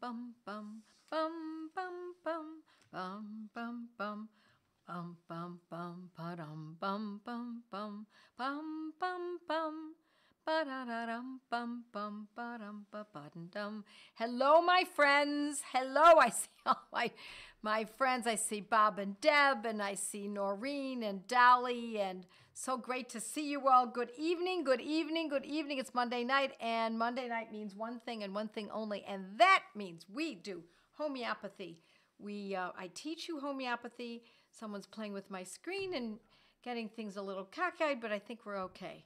bum bum bum bum bum bum bum bum bum bum bum ba-dum bum bum bum bum bum bum ba-da-da-dum bum bum ba-dum ba-ba-dum. Hello, my friends. Hello, I see all my friends. I see Bob and Deb, and I see Noreen and Dolly, and so great to see you all. Good evening, good evening, good evening. It's Monday night, and Monday night means one thing and one thing only, and that means we do homeopathy. I teach you homeopathy. Someone's playing with my screen and getting things a little cockeyed, but I think we're okay.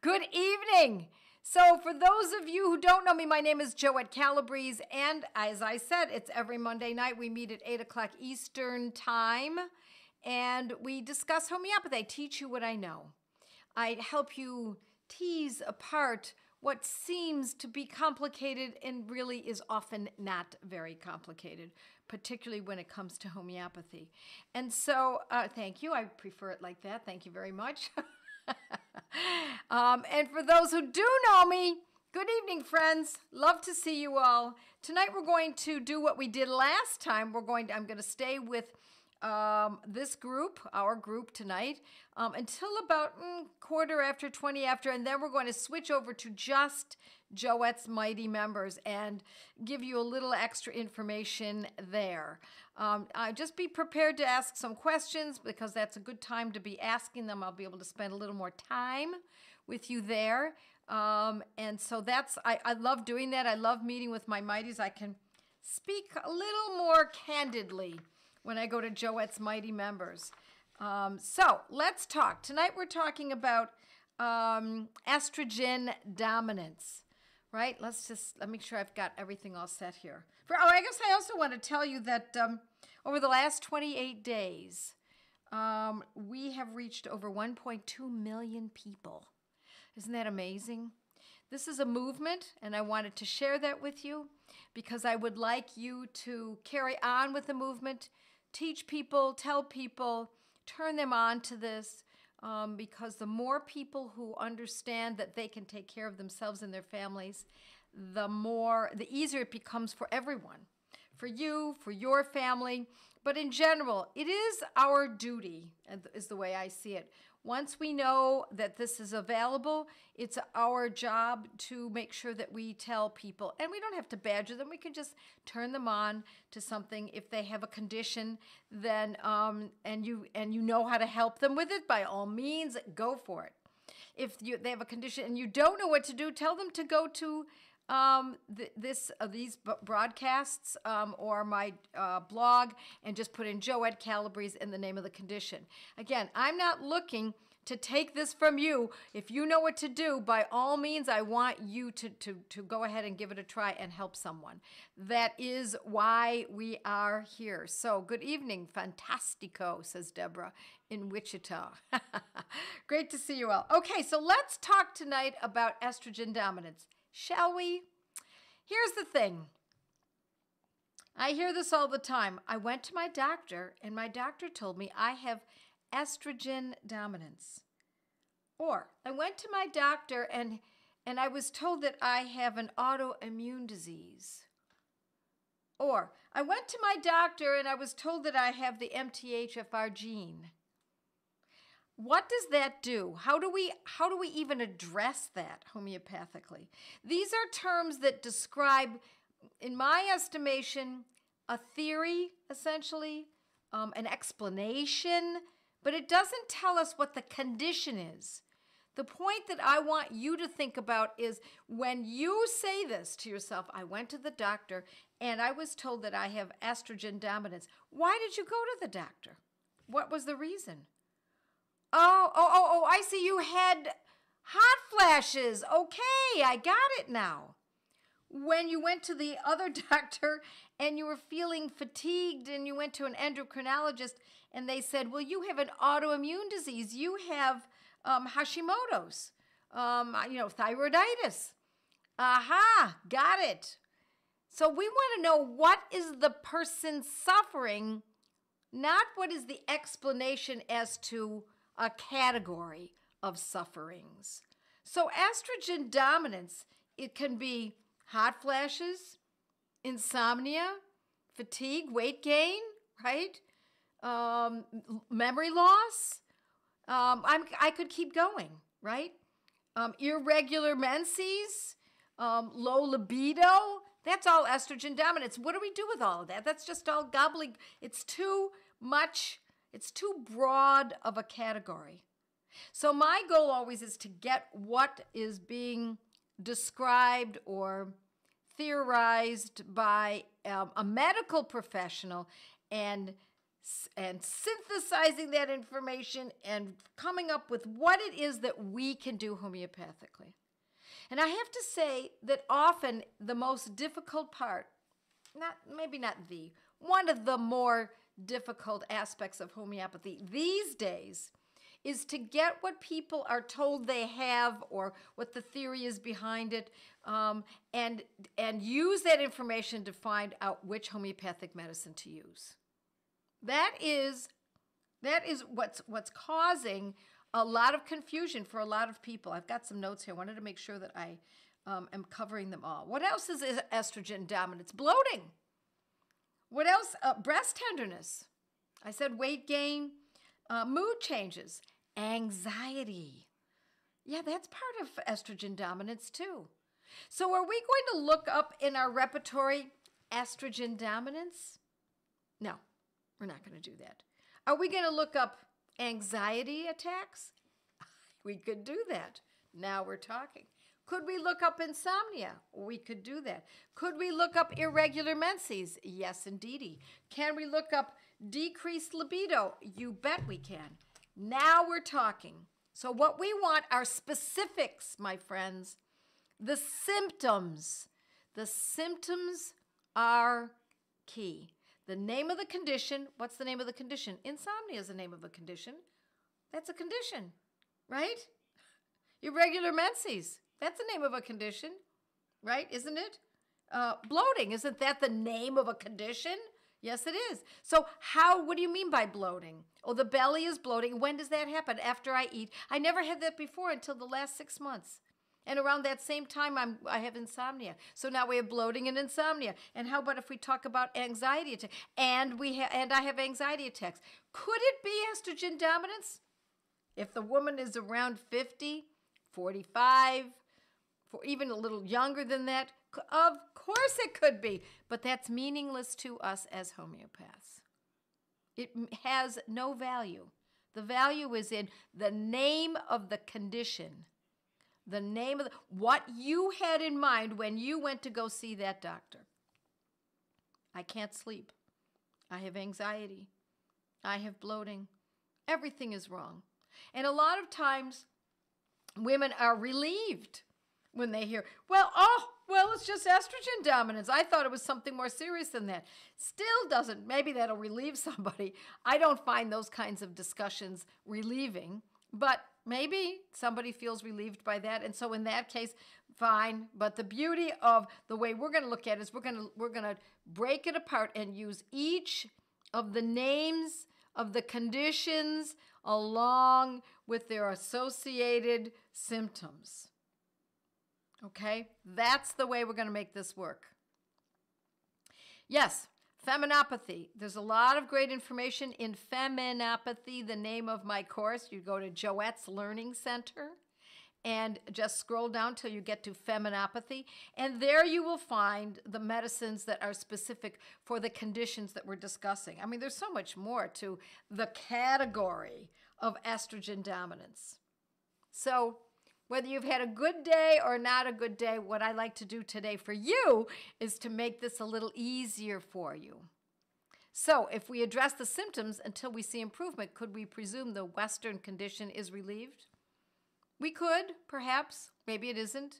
Good evening. So for those of you who don't know me, my name is Joette Calabrese, and as I said, it's every Monday night. We meet at 8 o'clock Eastern time, and we discuss homeopathy. I teach you what I know. I help you tease apart what seems to be complicated and really is often not very complicated, particularly when it comes to homeopathy. And so, thank you. I prefer it like that. Thank you very much. And for those who do know me, good evening, friends. Love to see you all. Tonight we're going to do what we did last time. I'm going to stay with this group, our group tonight, until about 20 after, and then we're going to switch over to just Joette's Mighty members and give you a little extra information there. Just be prepared to ask some questions because that's a good time to be asking them. I'll be able to spend a little more time with you there. And so I love doing that. I love meeting with my Mighties. I can speak a little more candidly when I go to Joette's Mighty members. So let's talk. Tonight we're talking about estrogen dominance, right? Let me make sure I've got everything all set here. I guess I also want to tell you that over the last 28 days, we have reached over 1.2 million people. Isn't that amazing? This is a movement, and I wanted to share that with you because I would like you to carry on with the movement. Teach people, tell people, turn them on to this, because the more people who understand that they can take care of themselves and their families, the easier it becomes for everyone, for you, for your family. But in general, it is our duty, is the way I see it. Once we know that this is available, it's our job to make sure that we tell people. And we don't have to badger them. We can just turn them on to something. If they have a condition, then and you know how to help them with it, by all means, go for it. If they have a condition and you don't know what to do, tell them to go to these broadcasts or my blog and just put in Joette Calabrese in the name of the condition. Again, I'm not looking to take this from you. If you know what to do, by all means, I want you to go ahead and give it a try and help someone. That is why we are here. So good evening, fantastico, says Deborah in Wichita. Great to see you all. Okay, so let's talk tonight about estrogen dominance. Shall we? Here's the thing. I hear this all the time. I went to my doctor, and my doctor told me I have estrogen dominance. Or I went to my doctor, and I was told that I have an autoimmune disease. Or I went to my doctor, and I was told that I have the MTHFR gene. What does that do? How do we even address that homeopathically? These are terms that describe, in my estimation, a theory, essentially, an explanation, but it doesn't tell us what the condition is. The point that I want you to think about is when you say this to yourself, I went to the doctor and I was told that I have estrogen dominance. Why did you go to the doctor? What was the reason? Oh, I see you had hot flashes. Okay, I got it now. When you went to the other doctor and you were feeling fatigued and you went to an endocrinologist and they said, well, you have an autoimmune disease. You have Hashimoto's, thyroiditis. Aha, got it. So we want to know what is the person suffering, not what is the explanation as to a category of sufferings. So estrogen dominance, it can be hot flashes, insomnia, fatigue, weight gain, right? Memory loss. I could keep going, right? Irregular menses, low libido. That's all estrogen dominance. What do we do with all of that? That's just all gobbling. It's too much. It's too broad of a category. So my goal always is to get what is being described or theorized by a medical professional and synthesizing that information and coming up with what it is that we can do homeopathically. And I have to say that often the most difficult part, one of the more difficult aspects of homeopathy these days is to get what people are told they have or what the theory is behind it, and use that information to find out which homeopathic medicine to use. That is what's causing a lot of confusion for a lot of people. I've got some notes here. I wanted to make sure that I am covering them all. What else is estrogen dominance? Bloating. What else? Breast tenderness. I said weight gain, mood changes, anxiety. Yeah, that's part of estrogen dominance too. So are we going to look up in our repertory estrogen dominance? No, we're not going to do that. Are we going to look up anxiety attacks? We could do that. Now we're talking. Could we look up insomnia? We could do that. Could we look up irregular menses? Yes, indeedy. Can we look up decreased libido? You bet we can. Now we're talking. So what we want are specifics, my friends. The symptoms. The symptoms are key. The name of the condition. What's the name of the condition? Insomnia is the name of a condition. That's a condition, right? Irregular menses. That's the name of a condition, right? Isn't it? Bloating. Isn't that the name of a condition? Yes, it is. So what do you mean by bloating? Oh, the belly is bloating. When does that happen? After I eat. I never had that before until the last 6 months. And around that same time, I have insomnia. So now we have bloating and insomnia. And how about if we talk about anxiety attacks? And I have anxiety attacks. Could it be estrogen dominance? If the woman is around 50, 45, or even a little younger than that, of course it could be. But that's meaningless to us as homeopaths. It has no value. The value is in the name of the condition. The name of what you had in mind when you went to go see that doctor. I can't sleep. I have anxiety. I have bloating. Everything is wrong. And a lot of times women are relieved when they hear, well, it's just estrogen dominance. I thought it was something more serious than that. Still doesn't. Maybe that'll relieve somebody. I don't find those kinds of discussions relieving, but maybe somebody feels relieved by that. And so in that case, fine. But the beauty of the way we're going to look at it is we're going to break it apart and use each of the names of the conditions along with their associated symptoms. Okay? That's the way we're going to make this work. Yes, Femin Opathy. There's a lot of great information in Femin Opathy, the name of my course. You go to Joette's Learning Center and just scroll down till you get to Femin Opathy. And there you will find the medicines that are specific for the conditions that we're discussing. I mean, there's so much more to the category of estrogen dominance. So whether you've had a good day or not a good day, what I like to do today for you is to make this a little easier for you. So if we address the symptoms until we see improvement, could we presume the Western condition is relieved? We could, perhaps. Maybe it isn't.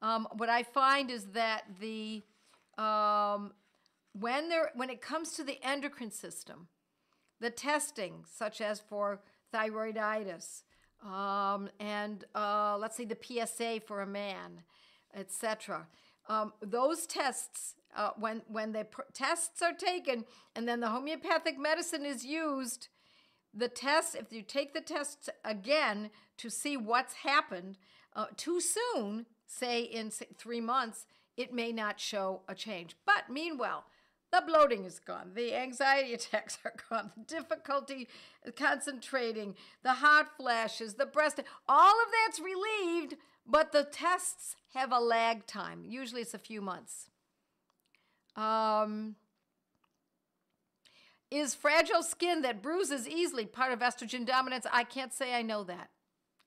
What I find is that when it comes to the endocrine system, the testing, such as for thyroiditis, and let's say the PSA for a man, etc. Those tests, when the tests are taken and then the homeopathic medicine is used, the test, if you take the tests again to see what's happened, too soon, say in 3 months, it may not show a change. But meanwhile, the bloating is gone. The anxiety attacks are gone. The difficulty concentrating, the hot flashes, the breast, all of that's relieved, but the tests have a lag time. Usually it's a few months. Is fragile skin that bruises easily part of estrogen dominance? I can't say I know that.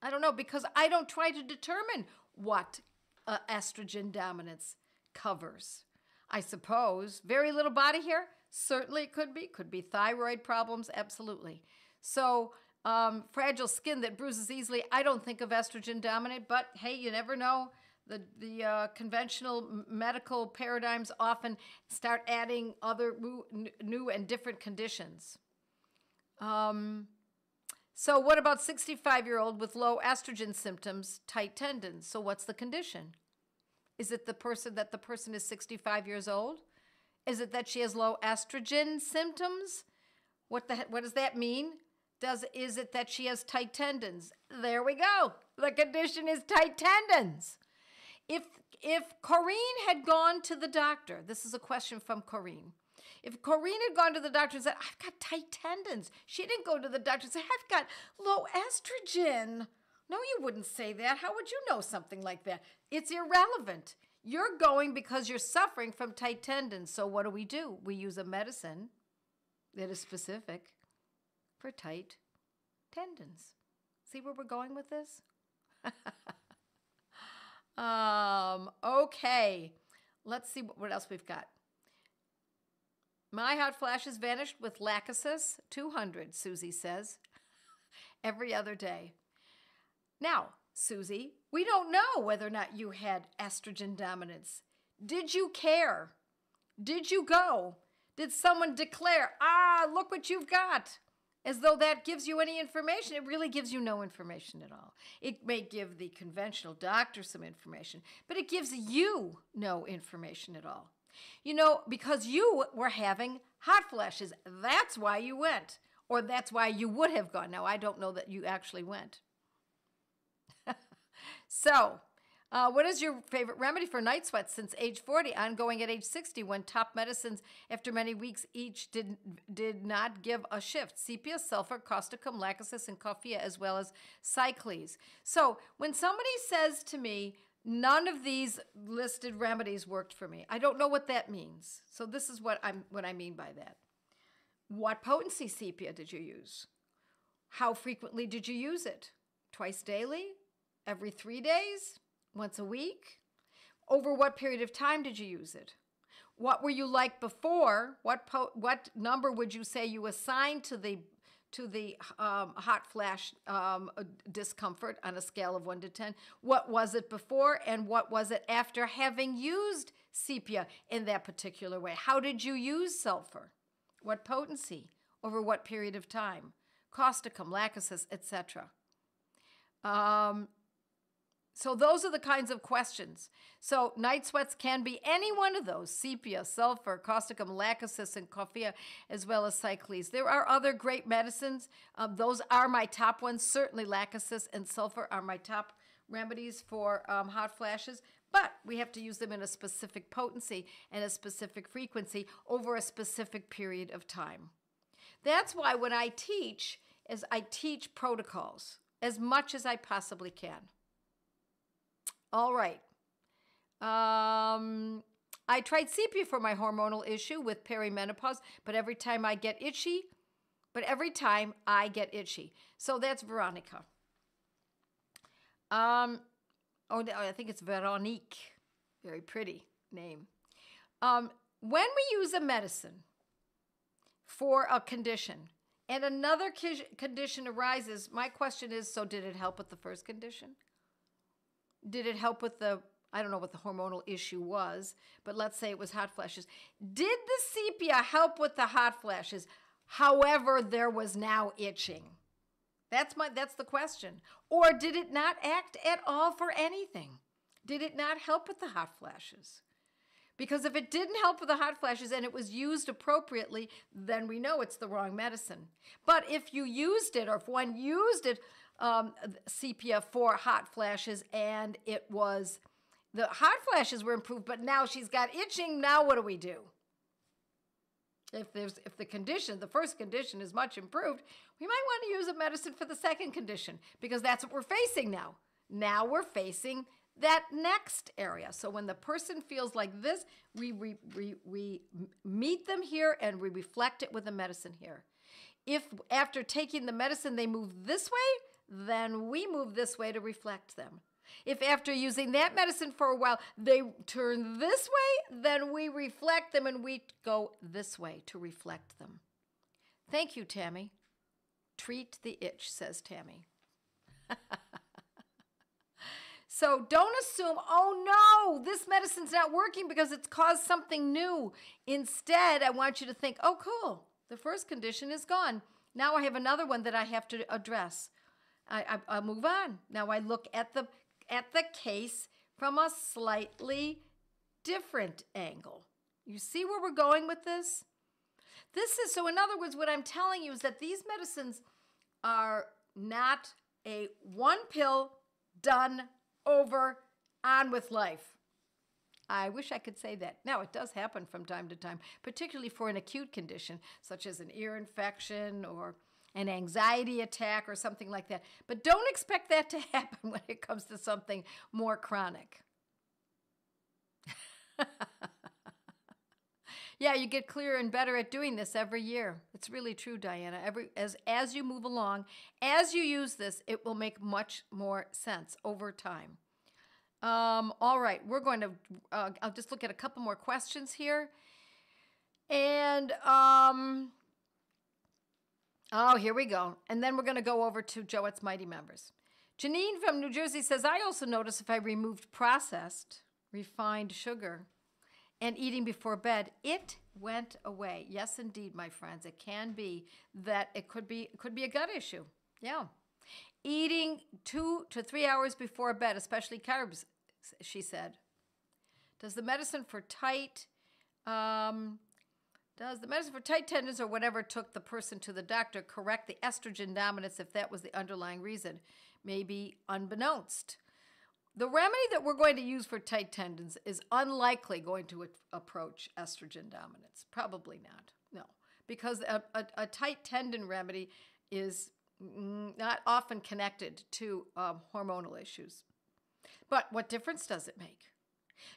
I don't know, because I don't try to determine what estrogen dominance covers. I suppose very little body hair, certainly it could be thyroid problems, absolutely. So fragile skin that bruises easily, I don't think of estrogen dominant, but hey, you never know. The conventional medical paradigms often start adding other new and different conditions. So what about 65-year-old with low estrogen symptoms, tight tendons? So what's the condition? Is it the person is 65 years old? Is it that she has low estrogen symptoms? What does that mean? Is it that she has tight tendons? There we go. The condition is tight tendons. If Corrine had gone to the doctor, this is a question from Corrine. If Corrine had gone to the doctor and said, I've got tight tendons, she didn't go to the doctor and say, I've got low estrogen. No, you wouldn't say that. How would you know something like that? It's irrelevant. You're going because you're suffering from tight tendons. So what do? We use a medicine that is specific for tight tendons. See where we're going with this? Okay. Let's see what else we've got. My hot flashes vanished with lachesis 200, Susie says, every other day. Now, Susie, we don't know whether or not you had estrogen dominance. Did you care? Did you go? Did someone declare, look what you've got? As though that gives you any information. It really gives you no information at all. It may give the conventional doctor some information, but it gives you no information at all. You know, because you were having hot flashes. That's why you went, or that's why you would have gone. Now, I don't know that you actually went. So, what is your favorite remedy for night sweats since age 40, ongoing at age 60, when top medicines after many weeks each did not give a shift? Sepia, sulfur, causticum, lachesis, and coffea, as well as cycles. So, when somebody says to me, none of these listed remedies worked for me, I don't know what that means. So this is what I mean by that. What potency sepia did you use? How frequently did you use it? Twice daily? Every 3 days? Once a week? Over what period of time did you use it? What were you like before? What number would you say you assigned to the hot flash discomfort on a scale of 1 to 10? What was it before and what was it after having used sepia in that particular way? How did you use sulfur? What potency? Over what period of time? Causticum, lachesis, etc. So those are the kinds of questions. So night sweats can be any one of those: sepia, sulfur, causticum, lachesis, and coffea, as well as cycles. There are other great medicines. Those are my top ones. Certainly lachesis and sulfur are my top remedies for hot flashes, but we have to use them in a specific potency and a specific frequency over a specific period of time. That's why when I teach protocols as much as I possibly can. All right. I tried sepia for my hormonal issue with perimenopause, but every time I get itchy. So that's Veronica. I think it's Veronique. Very pretty name. When we use a medicine for a condition and another condition arises, my question is, so did it help with the first condition? Did it help with I don't know what the hormonal issue was, but let's say it was hot flashes. Did the sepia help with the hot flashes? However, there was now itching. That's the question. Or did it not act at all for anything? Did it not help with the hot flashes? Because if it didn't help with the hot flashes and it was used appropriately, then we know it's the wrong medicine. But if you used it, or if one used it, sepia for hot flashes, and it was The hot flashes were improved, but now she's got itching. Now what do we do? If the condition, the first condition is much improved, we might want to use a medicine for the second condition because that's what we're facing now. Now we're facing that next area. So when the person feels like this, we meet them here and we reflect it with the medicine here. If after taking the medicine they move this way, then we move this way to reflect them. If after using that medicine for a while they turn this way, then we reflect them and we go this way to reflect them. Thank you, Tammy. Treat the itch, says Tammy. So don't assume, oh no, this medicine's not working because it's caused something new. Instead, I want you to think, oh cool, the first condition is gone. Now I have another one that I have to address. I'll move on. Now I look at the case from a slightly different angle. You see where we're going with this? So in other words, what I'm telling you is that these medicines are not a one pill, done, over, on with life. I wish I could say that. Now, it does happen from time to time, particularly for an acute condition, such as an ear infection or an anxiety attack or something like that. But don't expect that to happen when it comes to something more chronic. Yeah, you get clearer and better at doing this every year. It's really true, Diana. As you move along, as you use this, it will make much more sense over time. All right, we're going to, I'll just look at a couple more questions here. And, oh, here we go. And then we're going to go over to Joette's Mighty Members. Janine from New Jersey says, I also notice if I removed processed, refined sugar, and eating before bed, it went away. Yes, indeed, my friends. It can be that it could be a gut issue. Yeah. Eating 2 to 3 hours before bed, especially carbs, she said. Does the medicine for tight tendons or whatever took the person to the doctor correct the estrogen dominance if that was the underlying reason? Maybe unbeknownst. The remedy that we're going to use for tight tendons is unlikely going to approach estrogen dominance. Probably not, no. Because a tight tendon remedy is not often connected to hormonal issues. But what difference does it make?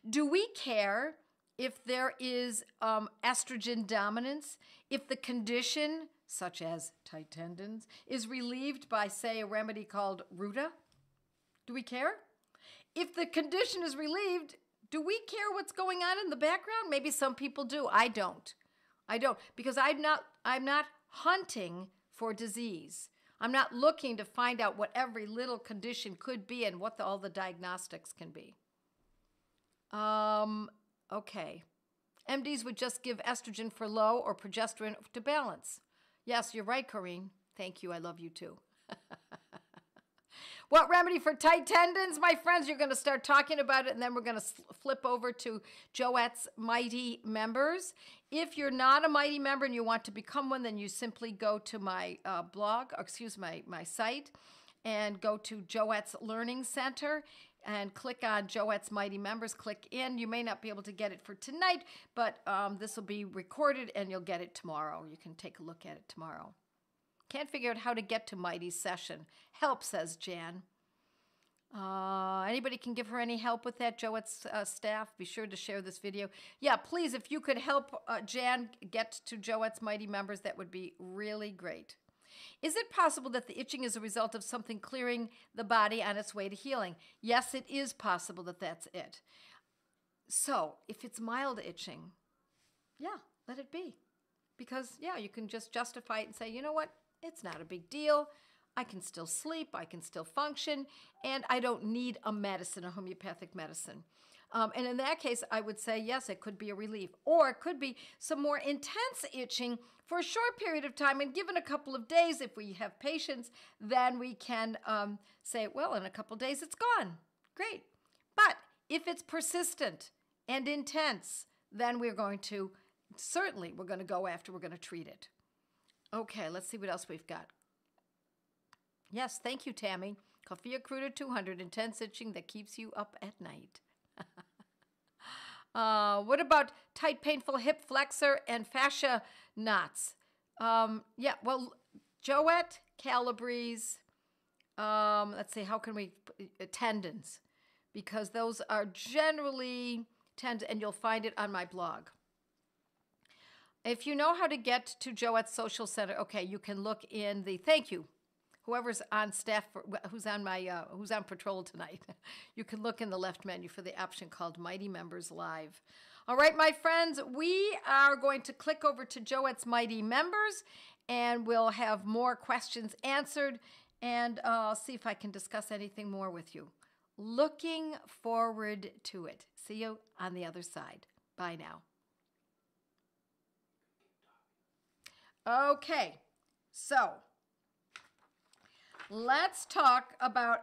Do we care if there is estrogen dominance, if the condition, such as tight tendons, is relieved by, say, a remedy called Ruta? Do we care? If the condition is relieved, do we care what's going on in the background? Maybe some people do. I don't. Because I'm not hunting for disease. I'm not looking to find out what every little condition could be and what all the diagnostics can be. Okay. MDs would just give estrogen for low or progesterone to balance. Yes, you're right, Corrine. Thank you. I love you too. What remedy for tight tendons, my friends? You're going to start talking about it, and then we're going to flip over to Joette's Mighty Members. If you're not a Mighty Member and you want to become one, then you simply go to my my site, and go to Joette's Learning Center and click on Joette's Mighty Members. Click in. You may not be able to get it for tonight, but this will be recorded, and you'll get it tomorrow. You can take a look at it tomorrow. Can't figure out how to get to Mighty's session. Help, says Jan. Anybody can give her any help with that, Joette's staff? Be sure to share this video. Yeah, please, if you could help Jan get to Joette's Mighty Members, that would be really great. Is it possible that the itching is a result of something clearing the body on its way to healing? Yes, it is possible that that's it. So, if it's mild itching, yeah, let it be. Because, yeah, you can just justify it and say, you know what? It's not a big deal. I can still sleep, I can still function, and I don't need a medicine, a homeopathic medicine. And in that case, I would say, yes, it could be a relief. Or it could be some more intense itching for a short period of time, and given a couple of days, if we have patience, then we can say, well, in a couple of days, it's gone. Great. But if it's persistent and intense, then we're going to go after, we're going to treat it. Okay, let's see what else we've got. Yes, thank you, Tammy. Coffea cruda 200, intense itching that keeps you up at night. What about tight, painful hip flexor and fascia knots? Yeah, well, Joette, Calabrese, let's see, how can we, tendons, because those are generally tendons, and you'll find it on my blog. If you know how to get to Joette's Social Center, okay, you can look in the, thank you, whoever's on staff, who's on patrol tonight, you can look in the left menu for the option called Mighty Members Live. All right, my friends, we are going to click over to Joette's Mighty Members, and we'll have more questions answered, and I'll see if I can discuss anything more with you. Looking forward to it. See you on the other side. Bye now. Okay, so let's talk about